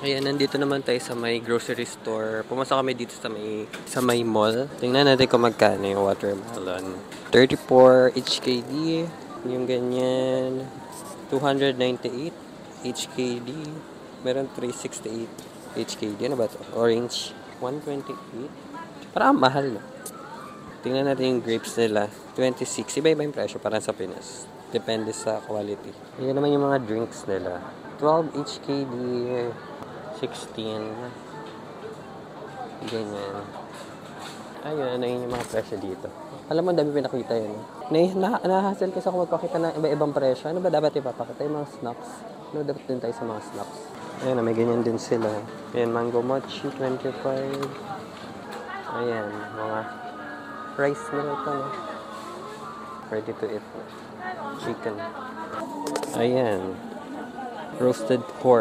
Ayan, nandito naman tayo sa may grocery store. Pumasok kami dito sa may mall. Tingnan natin kung magkano yung watermelon. 34 HKD. Yung ganyan. 298 HKD. Meron 368 HKD. Ano ba ito? Orange. 128. Parang mahal, no? Tingnan natin yung grapes nila. 26. Iba-iba yung presyo. Parang sa Pinas. Depende sa quality. Ayan naman yung mga drinks nila. 12 HKD. 16. Ganyan. Ayun, ano yung mga presyo dito. Alam mo, dami pinakita yun. Nahahassle kasi ako magpakita ng iba-ibang presyo. Ano ba dapat ipapakita? Yung mga snacks. Ano dapat din tayo sa mga snacks? Ayan, may ganyan din sila. Ayan, mango mochi, 25. Ayan, mga rice nila ito, no? Ready to eat. Chicken. Ayan. Roasted pork.